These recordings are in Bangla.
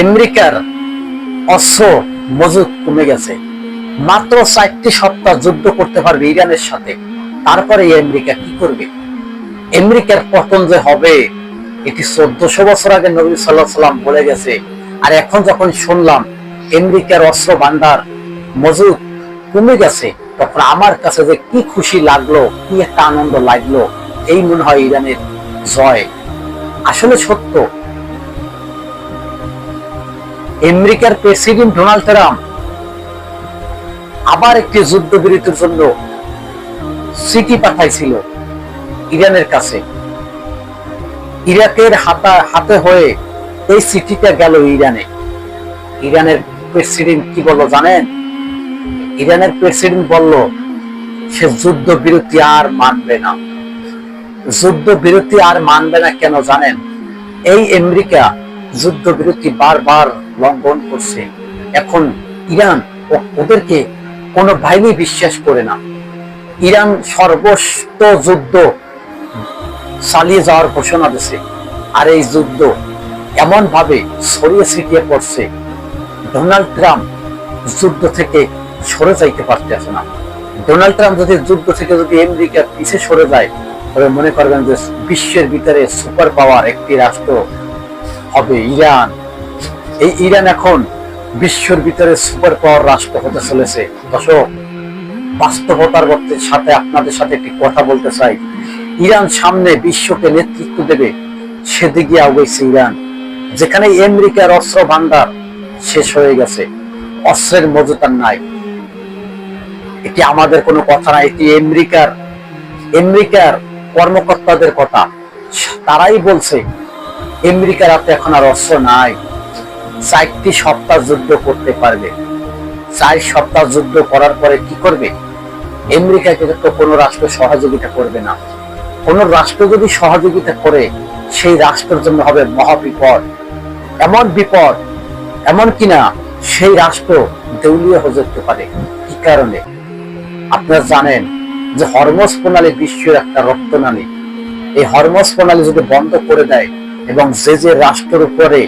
আমেরিকার অস্ত্র মজুদ কমে গেছে। মাত্র 4টি সপ্তাহ যুদ্ধ করতে পারবে ইরানের সাথে, তারপরে আমেরিকা কি করবে? আমেরিকার পতন যে হবে এটি 1400 বছর আগে নবী সাল্লাল্লাহু আলাইহি সাল্লাম বলে গেছে। আর এখন যখন শুনলাম আমেরিকার অস্ত্র ভান্ডার মজুদ কমে গেছে, তখন আমার কাছে যে কি খুশি লাগলো, কি একটা আনন্দ লাগলো। এই মনে হয় ইরানের জয় আসলে সত্য। আমেরিকার প্রেসিডেন্ট ডোনাল্ড ট্রাম্প আবার একটি যুদ্ধবিরতির জন্য চিঠি পাঠাইছিল ইরানের কাছে। ইরাকের হাতে হয়ে এই চিঠিটা গেল ইরানে। ইরানের প্রেসিডেন্ট কি বলল জানেন? ইরানের প্রেসিডেন্ট বলল সে যুদ্ধবিরতি আর মানবে না। যুদ্ধবিরতি আর মানবে না কেন জানেন? এই আমেরিকা যুদ্ধবিরতি বারবার লঙ্ঘন করছে। এখন ইরান ওদেরকে কোনো বাহিনী বিশ্বাস করে না। ইরান সর্বস্ব যুদ্ধ চালিয়ে যাওয়ার ঘোষণা দিছে। আর এই যুদ্ধ এমন ভাবে ছড়িয়ে ছিটিয়ে পড়ছে, ডোনাল্ড ট্রাম্প যুদ্ধ থেকে সরে যাইতে পারতেছে না। ডোনাল্ড ট্রাম্প যদি যুদ্ধ থেকে যদি আমেরিকা পিছে সরে যায়, তবে মনে করবেন যে বিশ্বের ভিতরে সুপার পাওয়ার একটি রাষ্ট্র হবে ইরান। এই ইরান এখন বিশ্বের ভিতরে সুপার পাওয়ার রাষ্ট্র হতে চলেছে। দর্শক, বাস্তবতার সাথে আপনাদের সাথে একটি কথা বলতে চাই। ইরান সামনে বিশ্বকে নেতৃত্ব দেবে, সেদিকে আগাইছে ইরান। যেখানে আমেরিকার অস্ত্র ভান্ডার শেষ হয়ে গেছে, অস্ত্রের মজুত আর নাই। এটি আমাদের কোনো কথা না, এটি আমেরিকার কর্মকর্তাদের কথা। তারাই বলছে আমেরিকার হাতে এখন আর অস্ত্র নাই। 4টি সপ্তাহ যুদ্ধ করতে পারবে। 4 সপ্তাহ যুদ্ধ করার পরে কি করবে? আমেরিকাকে তো কোনো রাষ্ট্র সহযোগিতা করবে না। কোন রাষ্ট্র যদি সহযোগিতা করে, সেই রাষ্ট্রের জন্য হবে মহাবিপদ। এমন বিপদ, এমন কিনা সেই রাষ্ট্র দেউলিয়া হয়ে যেতে পারে। কি কারণে? আপনারা জানেন যে হরমুজ প্রণালী বিশ্বের একটা রক্তনালী। এই হরমুজ প্রণালী যদি বন্ধ করে দেয় এবং যে রাষ্ট্রের উপরে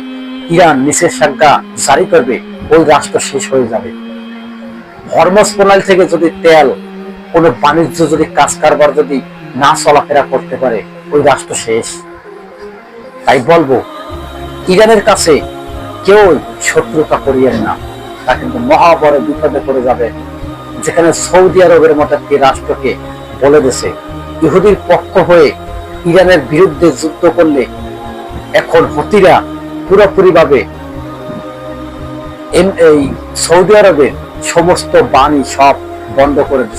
ইরান নিষেধাজ্ঞা জারি করবে, ওই রাষ্ট্র শেষ হয়ে যাবে। হরমুজ প্রণালী থেকে যদি তেল, কোনো বাণিজ্য যদি কাজ কারবার যদি না চলাফেরা করতে পারে, ওই রাষ্ট্র শেষ। তাই বলবো, ইরানের কাছে কেউ শত্রুতা করিয়েন না, তা কিন্তু মহা বড় বিপদে পড়ে যাবে। যেখানে সৌদি আরবের মতো একটি রাষ্ট্রকে বলে দিয়েছে ইহুদির পক্ষ হয়ে ইরানের বিরুদ্ধে যুদ্ধ করলে এখন হুতিরা পুরোপুরি ভাবে এই সৌদি আরবের সমস্ত বাণী সব বন্ধ করে দিচ্ছে।